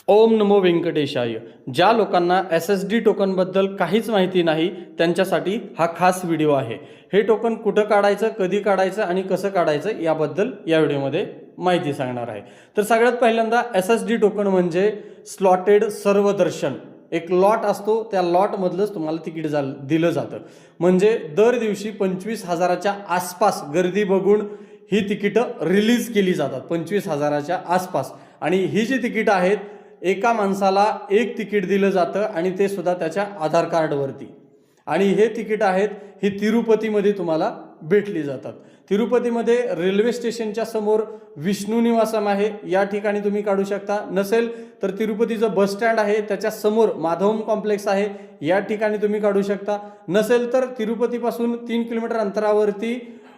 ओम नमो व्यंकटेशाय। ज्या लोकांना SSD टोकनबद्दल काहीच माहिती नाही त्यांच्यासाठी हा खास व्हिडिओ आहे। हे टोकन कुठं काढायचं, कधी काढायचं आणि कसं काढायचं याबद्दल या व्हिडिओमध्ये माहिती सांगणार आहे। तर सगळ्यात पहिल्यांदा SSD टोकन म्हणजे स्लॉटेड सर्वदर्शन एक लॉट असतो, त्या लॉट मधलंच तुम्हाला तिकीट दिलं जातं। म्हणजे दर दिवशी 25,000च्या आसपास गर्दी बघून ही तिकीटं रिलीज केली जातात, 25,000च्या आसपास। आणि ही जी तिकीट आहेत एका माणसाला एक तिकीट दिलं जातं आणि ते सुद्धा त्याच्या आधार कार्डवरती। आणि हे तिकीट आहेत ही तिरुपतीमध्ये तुम्हाला भेटली जातात। तिरुपतीमध्ये रेल्वे स्टेशनच्या समोर विष्णू निवासम आहे, या ठिकाणी तुम्ही काढू शकता। नसेल तर तिरुपतीचं बस स्टँड आहे त्याच्या समोर माधवम कॉम्प्लेक्स आहे, या ठिकाणी तुम्ही काढू शकता। नसेल तर तिरुपतीपासून 3 किलोमीटर अंतरावरती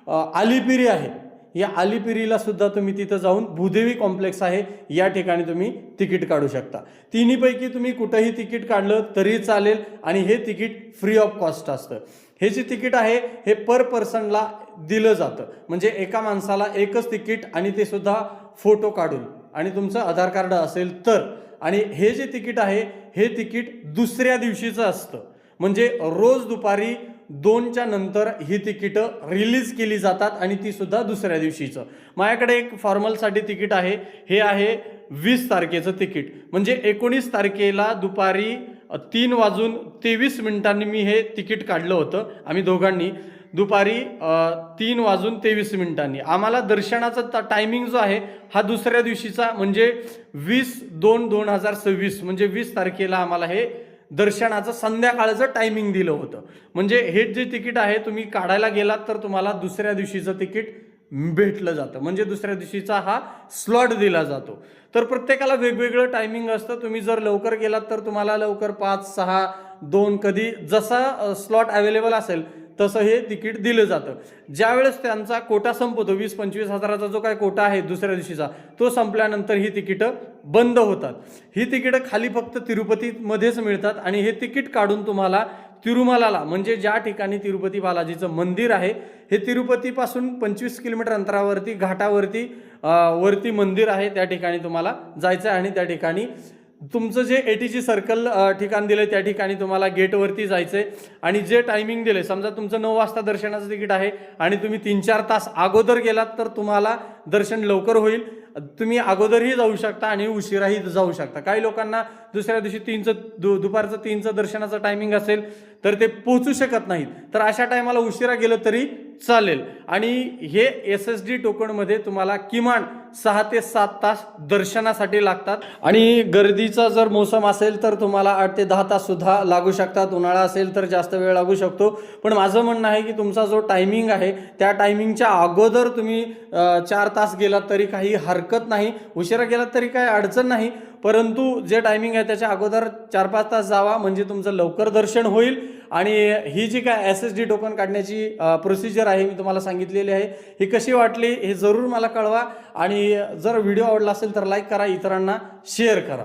आलिपिरी आहे, या आलिपिरीला सुद्धा तुम्ही तिथं जाऊन भूदेवी कॉम्प्लेक्स आहे, या ठिकाणी तुम्ही तिकीट काढू शकता। तिन्हीपैकी तुम्ही कुठेही तिकीट काढलं तरी चालेल आणि हे तिकीट फ्री ऑफ कॉस्ट असतं। हे जे तिकीट आहे हे पर पर्सनला दिलं जातं, म्हणजे एका माणसाला एकच तिकीट आणि ते सुद्धा फोटो काढून आणि तुमचं आधार कार्ड असेल तर। आणि हे जे तिकीट आहे हे तिकीट दुसऱ्या दिवशीचं असतं, म्हणजे रोज दुपारी 2च्या नंतर ही तिकीटं रिलीज केली जातात आणि ती सुद्धा दुसऱ्या दिवशीचं। माझ्याकडे एक फॉर्मलसाठी तिकीट आहे, हे आहे 20 तारखेचं तिकीट, म्हणजे 19 तारखेला दुपारी 3:23 मी हे तिकीट काढलं होतं। आम्ही दोघांनी दुपारी 3:23 आम्हाला दर्शनाचा टायमिंग जो आहे हा दुसऱ्या दिवशीचा, म्हणजे 20/2/2026 म्हणजे 20 तारखेला आम्हाला हे दर्शनाचं संध्याकाळचं टायमिंग दिलं होतं। म्हणजे हे जे तिकीट आहे तुम्ही काढायला गेलात तर तुम्हाला दुसऱ्या दिवशीचं तिकीट भेटलं जातं, म्हणजे दुसऱ्या दिवशीचा हा स्लॉट दिला जातो। तर प्रत्येकाला वेगवेगळं टायमिंग असतं, तुम्ही जर लवकर गेलात तर तुम्हाला लवकर 5, 6, 2 कधी जसा स्लॉट अवेलेबल असेल तसं हे तिकीट दिलं जातं। ज्यावेळेस त्यांचा कोटा संपतो, 20-25 हजाराचा जो काय कोटा आहे दुसऱ्या दिवशीचा, तो संपल्यानंतर ही तिकीटं बंद होतात। ही तिकीटं खाली फक्त तिरुपतीमध्येच मिळतात आणि हे तिकीट काढून तुम्हाला तिरुमलाला, म्हणजे ज्या ठिकाणी तिरुपती बालाजीचं मंदिर आहे, हे तिरुपतीपासून 25 किलोमीटर अंतरावरती घाटावरती वरती मंदिर आहे, त्या ठिकाणी तुम्हाला जायचं आहे। आणि त्या ठिकाणी तुमचं जे ATG सर्कल ठिकाण दिलंय त्या ठिकाणी तुम्हाला गेटवरती जायचंय आणि जे टायमिंग दिले, समजा तुमचं 9 वाजता दर्शनाचं तिकीट आहे आणि तुम्ही 3-4 तास अगोदर गेलात तर तुम्हाला दर्शन लवकर होईल। तुम्ही अगोदरही जाऊ शकता आणि उशिराही जाऊ शकता। काही लोकांना दुसऱ्या दिवशी दुपारचं 3चं दर्शनाचं टायमिंग असेल तर ते पोहोचू शकत नाहीत, तर अशा टायमाला उशिरा गेलं तरी चालेल। आणि हे SSD टोकनमध्ये तुम्हाला किमान 6 ते 7 तास दर्शनासाठी लागतात आणि गर्दीचा जर मोसम असेल तर तुम्हाला 8 ते 10 तास सुद्धा लागू शकतात, उन्हाळा असेल तर जास्त वेळ लागू शकतो। पण माझं म्हणणं आहे की तुमचा जो टायमिंग आहे त्या टायमिंगच्या अगोदर तुम्ही 4 तास गेलात तरी काही हरकत नाही, उशिरा गेलात तरी काही अडचण नाही, परंतु जे टायमिंग आहे त्याच्या अगोदर 4-5 तास जावा, म्हणजे तुमचं लवकर दर्शन होईल। आणि ही जी काय SSD टोकन काढण्याची प्रोसिजर आहे मी तुम्हाला सांगितलेली आहे, ही कशी वाटली हे जरूर मला कळवा। आणि जर व्हिडिओ आवडला असेल तर लाईक करा, इतरांना शेअर करा।